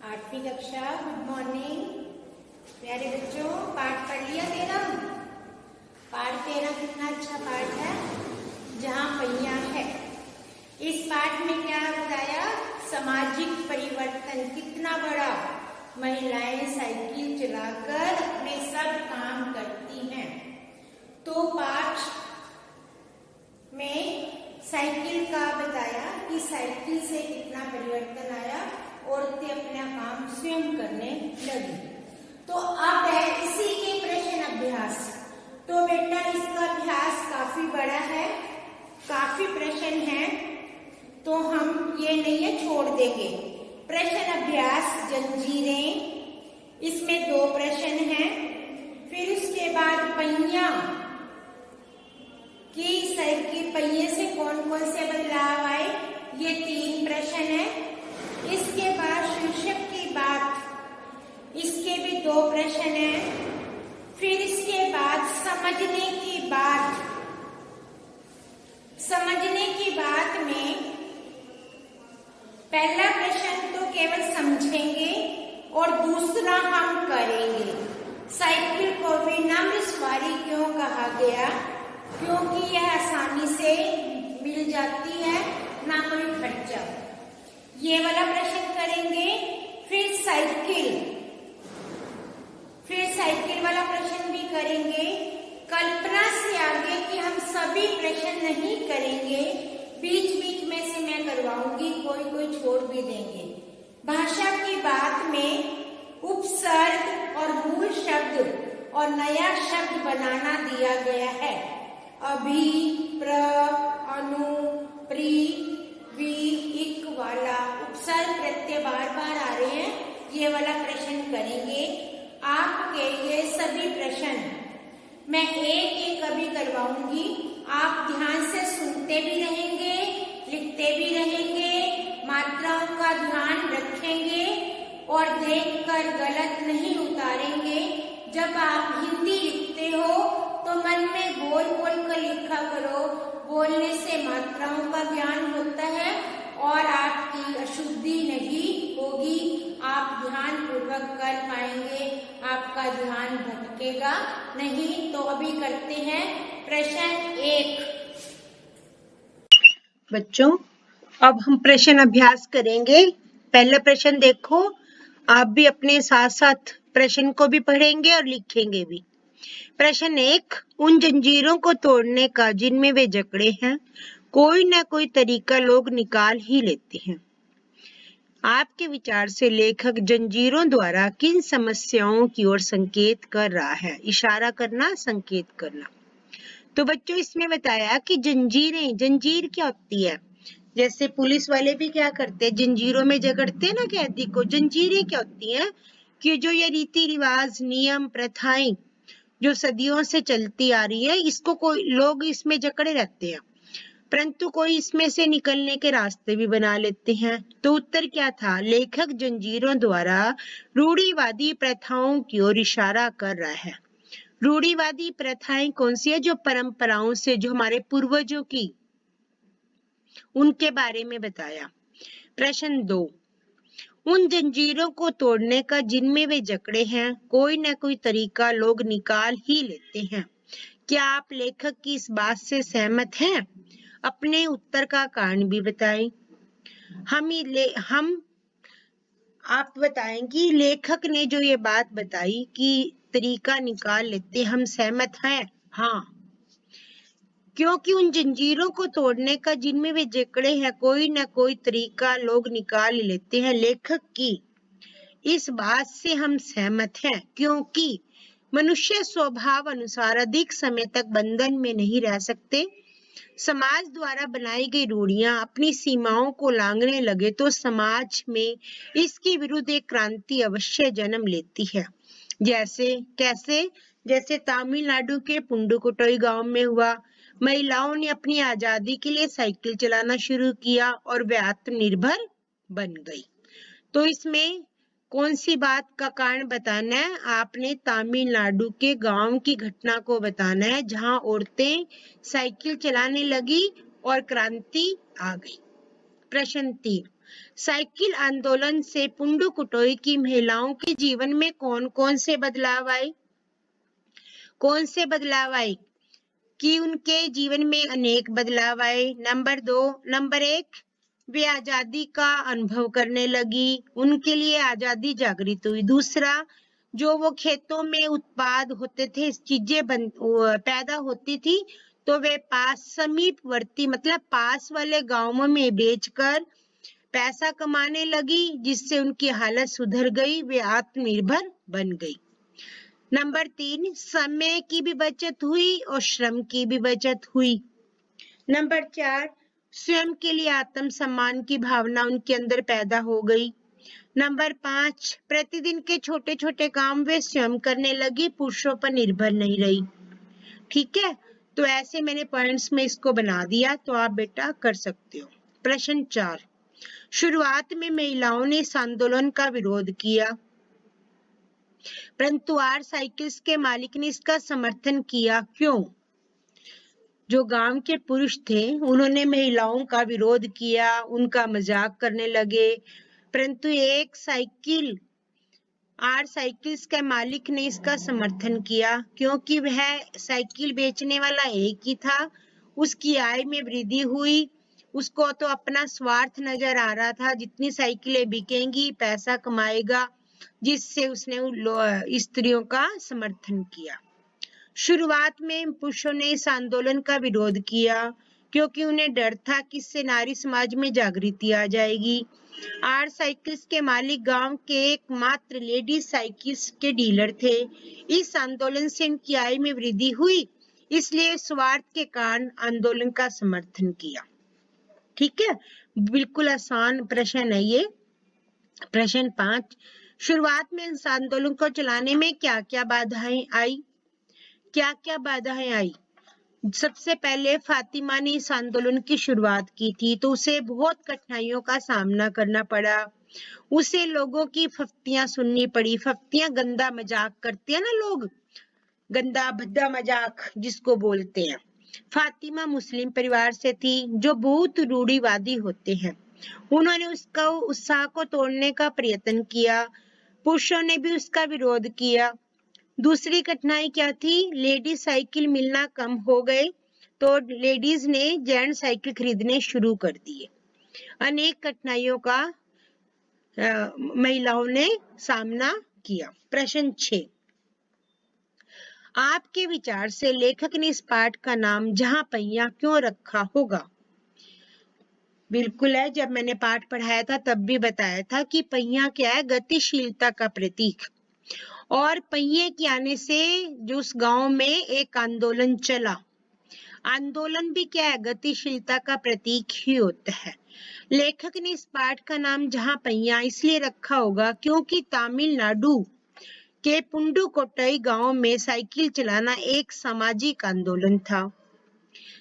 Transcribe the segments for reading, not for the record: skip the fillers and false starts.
आठवीं कक्षा। Good morning प्यारे बच्चों। पाठ पढ़ लिया तेरा? पाठ तेरा कितना अच्छा पाठ है, जहाँ पहिया है। इस पाठ में क्या बताया? सामाजिक परिवर्तन कितना बड़ा। महिलाएं साइकिल चलाकर अपने सब काम करती हैं। तो पाठ में साइकिल का बताया कि साइकिल से कितना परिवर्तन आया, औरतें अपना काम स्वयं करने लगी। तो अब है इसी के प्रश्न अभ्यास। तो बेटा इसका अभ्यास काफी बड़ा है, काफी प्रश्न है, तो हम ये नहीं है छोड़ देंगे। प्रश्न अभ्यास जंजीरें, इसमें 2 प्रश्न हैं। फिर उसके बाद पहिया कि साइकिल पहिए से कौन कौन से बदलाव आए, ये 3 प्रश्न है। इसके बाद शीर्षक की बात, इसके भी 2 प्रश्न हैं। फिर इसके बाद समझने की बात, समझने की बात में पहला प्रश्न तो केवल समझेंगे और दूसरा हम करेंगे। साइकिल को विनम्र सवारी क्यों कहा गया? क्योंकि यह आसानी से मिल जाती है, ना कोई खर्चा। ये वाला प्रश्न करेंगे। फिर साइकिल वाला प्रश्न भी करेंगे। कल्पना से आगे कि हम सभी प्रश्न नहीं करेंगे, बीच बीच में से मैं करवाऊंगी, कोई छोड़ भी देंगे। भाषा की बात में उपसर्ग और मूल शब्द और नया शब्द बनाना दिया गया है। अभि, प्र, अनु, प्री, वी, इक वाला उपसर्ग प्रत्यय बार बार आ रहे हैं, ये वाला प्रश्न करेंगे। आपके ये सभी प्रश्न मैं एक अभी करवाऊंगी, आप ध्यान से सुनते भी रहेंगे, लिखते भी रहेंगे, मात्राओं का ध्यान रखेंगे और देखकर गलत नहीं उतारेंगे। जब आप हिंदी लिखते हो तो मन में बोल कर लिखा करो, बोलने से मात्राओं का ज्ञान होता है और आपकी अशुद्धि नहीं होगी, आप ध्यान पूर्वक कर पाएंगे, आपका ध्यान भटकेगा नहीं। तो अभी करते हैं प्रश्न 1। बच्चों अब हम प्रश्न अभ्यास करेंगे। पहला प्रश्न देखो, आप भी अपने साथ साथ प्रश्न को भी पढ़ेंगे और लिखेंगे भी। प्रश्न 1, उन जंजीरों को तोड़ने का जिनमें वे जकड़े हैं, कोई ना कोई तरीका लोग निकाल ही लेते हैं। आपके विचार से लेखक जंजीरों द्वारा किन समस्याओं की ओर संकेत कर रहा है? इशारा करना, संकेत करना। तो बच्चों इसमें बताया कि जंजीर क्या होती है? जैसे पुलिस वाले भी क्या करते हैं, जंजीरों में जकड़ते हैं ना कैदी को। जंजीरें क्या होती हैं कि जो ये रीति रिवाज, नियम, प्रथाएं जो सदियों से चलती आ रही है, इसको कोई लोग इसमें जकड़े रहते हैं, परंतु कोई इसमें से निकलने के रास्ते भी बना लेते हैं। तो उत्तर क्या था? लेखक जंजीरों द्वारा रूढ़िवादी प्रथाओं की ओर इशारा कर रहा है। रूढ़िवादी प्रथाएं कौन सी है? जो परंपराओं से, जो हमारे पूर्वजों की, उनके बारे में बताया। प्रश्न 2, उन जंजीरों को तोड़ने का जिनमें वे जकड़े हैं, कोई न कोई तरीका लोग निकाल ही लेते हैं। क्या आप लेखक की इस बात से सहमत हैं? अपने उत्तर का कारण भी बताएं। आप बताएं कि लेखक ने जो ये बात बताई कि तरीका निकाल लेते, हम सहमत हैं? हाँ, क्योंकि उन जंजीरों को तोड़ने का जिनमें वे जकड़े हैं, कोई ना कोई तरीका लोग निकाल लेते हैं। लेखक की इस बात से हम सहमत हैं, क्योंकि मनुष्य स्वभाव अनुसार अधिक समय तक बंधन में नहीं रह सकते। समाज द्वारा बनाई गई रूढ़ियां अपनी सीमाओं को लांघने लगे तो समाज में इसके विरुद्ध एक क्रांति अवश्य जन्म लेती है। जैसे तमिलनाडु के पुडुकोट्टई गांव में हुआ। महिलाओं ने अपनी आजादी के लिए साइकिल चलाना शुरू किया और वे आत्मनिर्भर बन गई। तो इसमें कौन सी बात का कारण बताना है? आपने तमिलनाडु के गांव की घटना को बताना है, जहां औरतें साइकिल चलाने लगी और क्रांति आ गई। प्रश्न 3, साइकिल आंदोलन से पुंडुकुटोई की महिलाओं के जीवन में कौन कौन से बदलाव आए? कौन से बदलाव आए? कि उनके जीवन में अनेक बदलाव आए। नंबर 1, वे आजादी का अनुभव करने लगी, उनके लिए आजादी जागृत हुई। दूसरा, जो वो खेतों में उत्पाद होते थे, चीजें पैदा होती थी, तो वे समीपवर्ती मतलब पास वाले गांवों में बेचकर पैसा कमाने लगी, जिससे उनकी हालत सुधर गई, वे आत्मनिर्भर बन गई। नंबर 3, समय की भी बचत हुई और श्रम की भी बचत हुई। नंबर 4, स्वयं के लिए आत्मसम्मान की भावना उनके अंदर पैदा हो गई। नंबर 5, प्रतिदिन के छोटे छोटे काम वे स्वयं करने लगी, पुरुषों पर निर्भर नहीं रही। ठीक है, तो ऐसे मैंने पॉइंट्स में इसको बना दिया, तो आप बेटा कर सकते हो। प्रश्न 4, शुरुआत में महिलाओं ने इस आंदोलन का विरोध किया, परंतु आर साइकिल्स के मालिक ने इसका समर्थन किया। क्यों? जो गांव के पुरुष थे उन्होंने महिलाओं का विरोध किया, उनका मजाक करने लगे, परंतु एक आर साइकिल्स के मालिक ने इसका समर्थन किया, क्योंकि वह साइकिल बेचने वाला एक ही था। उसकी आय में वृद्धि हुई, उसको तो अपना स्वार्थ नजर आ रहा था, जितनी साइकिलें बिकेंगी पैसा कमाएगा, जिससे उसने स्त्रियों का समर्थन किया। शुरुआत में पुरुषों ने इस आंदोलन का विरोध किया, क्योंकि उन्हें डर था कि इससे नारी समाज में जागृति आ जाएगी। आर साइकिल्स के मालिक गांव के एकमात्र लेडी साइकिल्स के डीलर थे। इस आंदोलन से इनकी आय में वृद्धि हुई, इसलिए स्वार्थ के कारण आंदोलन का समर्थन किया। ठीक है, बिल्कुल आसान प्रश्न है ये। प्रश्न 5, शुरुआत में इस आंदोलन को चलाने में क्या क्या बाधाएं आई? क्या क्या बाधाएं आई? सबसे पहले फातिमा ने इस आंदोलन की शुरुआत की थी, तो उसे बहुत कठिनाइयों का सामना करना पड़ा। उसे लोगों की फफ्तियां सुननी पड़ी। फफ्तियां गंदा मजाक करते हैं ना लोग, गंदा भद्दा मजाक जिसको बोलते हैं। फातिमा मुस्लिम परिवार से थी, जो बहुत रूढ़िवादी होते हैं। उन्होंने उसका उत्साह को तोड़ने का प्रयत्न किया। पुरुषों ने भी उसका विरोध किया। दूसरी कठिनाई क्या थी? लेडीज साइकिल मिलना कम हो गए, तो लेडीज ने जेंट्स साइकिल खरीदने शुरू कर दिए। अनेक कठिनाइयों का महिलाओं ने सामना किया। प्रश्न 6, आपके विचार से लेखक ने इस पाठ का नाम जहां पहिया क्यों रखा होगा? बिल्कुल है, जब मैंने पाठ पढ़ाया था तब भी बताया था कि पहिया क्या है? गतिशीलता का प्रतीक। और पहिए के आने से जो उस गांव में एक आंदोलन चला, आंदोलन भी क्या है? गतिशीलता का प्रतीक ही होता है। लेखक ने इस पाठ का नाम जहां पहिया इसलिए रखा होगा क्योंकि तमिलनाडु के पुंडुकोट्टई गांव में साइकिल चलाना एक सामाजिक आंदोलन था।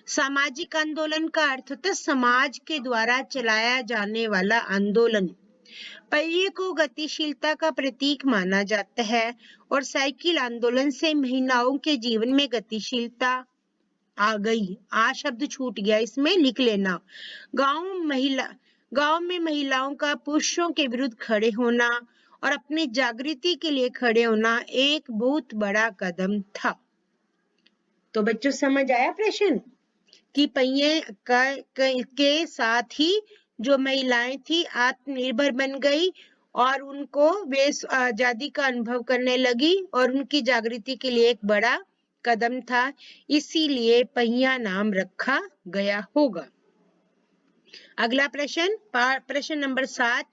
सामाजिक आंदोलन का अर्थ होता है समाज के द्वारा चलाया जाने वाला आंदोलन। पहिए को गतिशीलता का प्रतीक माना जाता है और साइकिल आंदोलन से महिलाओं के जीवन में गतिशीलता आ गई। आ शब्द छूट गया, इसमें लिख लेना। गांव में महिलाओं का पुरुषों के विरुद्ध खड़े होना और अपनी जागृति के लिए खड़े होना एक बहुत बड़ा कदम था। तो बच्चों समझ आया प्रश्न कि पहिए के साथ ही जो महिलाएं थी आत्मनिर्भर बन गई और उनको वे आजादी का अनुभव करने लगी और उनकी जागृति के लिए एक बड़ा कदम था, इसीलिए पहिया नाम रखा गया होगा। अगला प्रश्न, प्रश्न नंबर 7,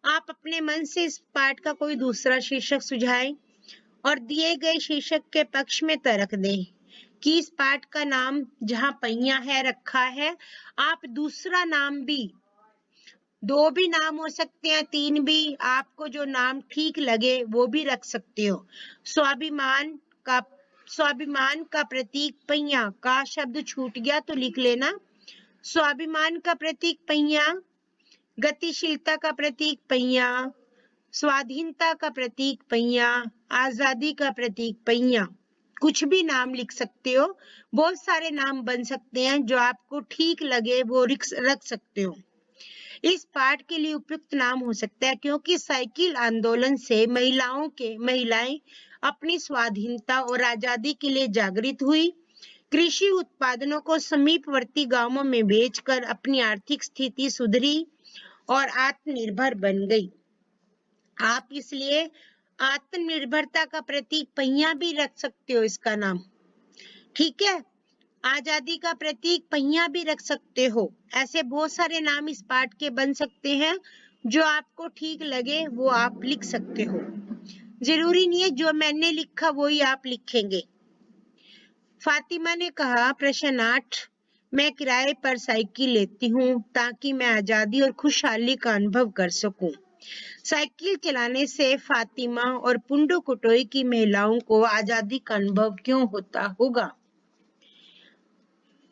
आप अपने मन से इस पाठ का कोई दूसरा शीर्षक सुझाएं और दिए गए शीर्षक के पक्ष में तर्क दें कि इस पाठ का नाम जहां पहिया है रखा है। आप दूसरा नाम भी, 2 भी नाम हो सकते हैं, 3 भी, आपको जो नाम ठीक लगे वो भी रख सकते हो। स्वाभिमान का प्रतीक पहिया, का शब्द छूट गया तो लिख लेना। स्वाभिमान का प्रतीक पहिया, गतिशीलता का प्रतीक पहिया, स्वाधीनता का प्रतीक पहिया, आजादी का प्रतीक पहिया। कुछ भी नाम लिख सकते हो, बहुत सारे नाम बन सकते हैं, जो आपको ठीक लगे वो रख सकते हो। इस पाठ के लिए उपयुक्त नाम हो सकता है क्योंकि साइकिल आंदोलन से महिलाएं अपनी स्वाधीनता और आजादी के लिए जागृत हुई, कृषि उत्पादनों को समीपवर्ती गांवों में बेचकर अपनी आर्थिक स्थिति सुधरी और आत्मनिर्भर बन गई। आप इसलिए आत्मनिर्भरता का प्रतीक पहिया भी रख सकते हो इसका नाम, ठीक है। आजादी का प्रतीक पहिया भी रख सकते हो। ऐसे बहुत सारे नाम इस पाठ के बन सकते हैं, जो आपको ठीक लगे वो आप लिख सकते हो। जरूरी नहीं है जो मैंने लिखा वो ही आप लिखेंगे। फातिमा ने कहा, प्रश्न 8, मैं किराए पर साइकिल लेती हूँ ताकि मैं आजादी और खुशहाली का अनुभव कर सकूं। साइकिल चलाने से फातिमा और पुंडुकुटोई की महिलाओं को आजादी का अनुभव क्यों होता होगा?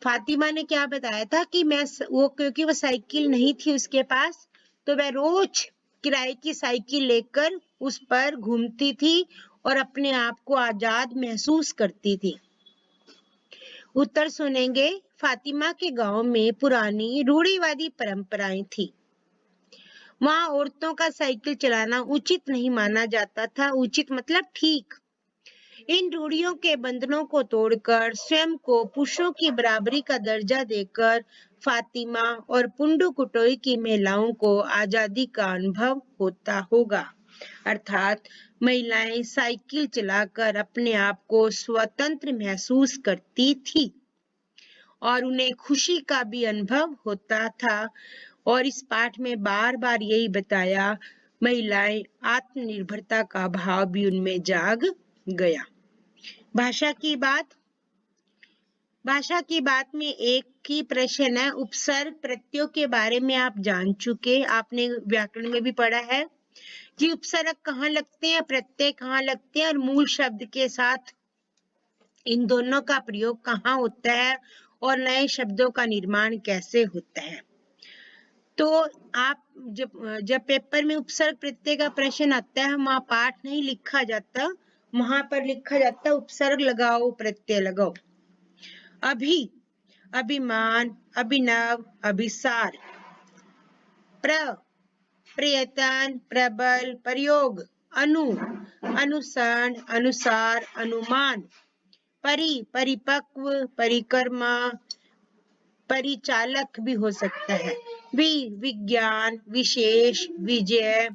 फातिमा ने क्या बताया था कि क्योंकि वो साइकिल नहीं थी उसके पास, तो वह रोज किराए की साइकिल लेकर उस पर घूमती थी और अपने आप को आजाद महसूस करती थी। उत्तर सुनेंगे। फातिमा के गांव में पुरानी रूढ़िवादी परंपराएं थी। वहां औरतों का साइकिल चलाना उचित नहीं माना जाता था। उचित मतलब ठीक। इन रूढ़ियों के बंधनों को तोड़कर स्वयं को पुरुषों की बराबरी का दर्जा देकर फातिमा और पुंडुकुटोई की महिलाओं को आजादी का अनुभव होता होगा। अर्थात महिलाएं साइकिल चलाकर अपने आप को स्वतंत्र महसूस करती थी और उन्हें खुशी का भी अनुभव होता था। और इस पाठ में बार बार यही बताया, महिलाएं आत्मनिर्भरता का भाव भी उनमें जाग गया। भाषा की बात में एक ही प्रश्न है। उपसर्ग प्रत्ययों के बारे में आप जान चुके, आपने व्याकरण में भी पढ़ा है कि उपसर्ग कहाँ लगते हैं, प्रत्यय कहाँ लगते हैं और मूल शब्द के साथ इन दोनों का प्रयोग कहाँ होता है और नए शब्दों का निर्माण कैसे होता है। तो आप जब पेपर में उपसर्ग प्रत्यय का प्रश्न आता है, वहां पाठ नहीं लिखा जाता, वहां पर लिखा जाता है उपसर्ग लगाओ प्रत्यय लगाओ। अभी, अभिमान, अभिनव, अभिसार। प्रयत्न, प्रबल, प्रयोग, अनुसरण, अनुसार, अनुमान। परिपक्व, परिक्रमा, परिचालक भी हो सकता है। विज्ञान, विशेष, विजय।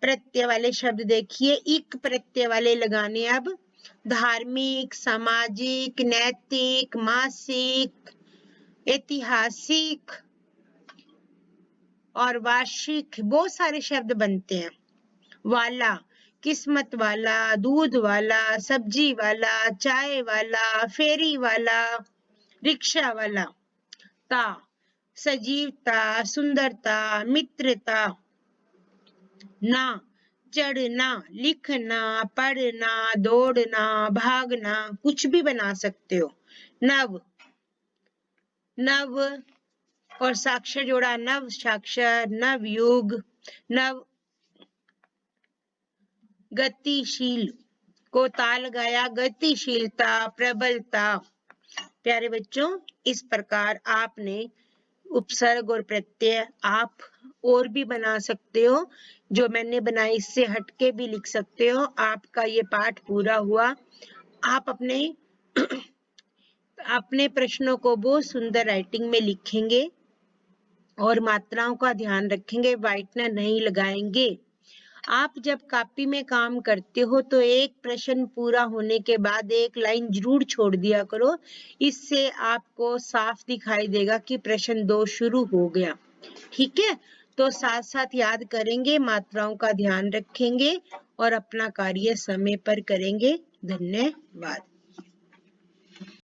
प्रत्यय वाले शब्द देखिए, इक प्रत्यय वाले लगाने। अब धार्मिक, सामाजिक, नैतिक, मासिक, ऐतिहासिक और वार्षिक, बहुत सारे शब्द बनते हैं। वाला, किस्मत वाला, दूध वाला, सब्जी वाला, चाय वाला, फेरी वाला, रिक्शा वाला। ता, सजीवता, सुंदरता, मित्रता। ना, चढ़ना, लिखना, पढ़ना, दौड़ना, भागना, कुछ भी बना सकते हो। नव और साक्षर जोड़ा, नव साक्षर, नव युग, नव गतिशील को ताल लगाया, गतिशीलता, प्रबलता। प्यारे बच्चों, इस प्रकार आपने उपसर्ग और प्रत्यय आप और भी बना सकते हो, जो मैंने बनाई इससे हटके भी लिख सकते हो। आपका ये पाठ पूरा हुआ। आप अपने प्रश्नों को बहुत सुंदर राइटिंग में लिखेंगे और मात्राओं का ध्यान रखेंगे, व्हाइटनर नहीं लगाएंगे। आप जब कॉपी में काम करते हो तो एक प्रश्न पूरा होने के बाद एक लाइन जरूर छोड़ दिया करो, इससे आपको साफ दिखाई देगा कि प्रश्न 2 शुरू हो गया। ठीक है, तो साथ साथ याद करेंगे, मात्राओं का ध्यान रखेंगे और अपना कार्य समय पर करेंगे। धन्यवाद।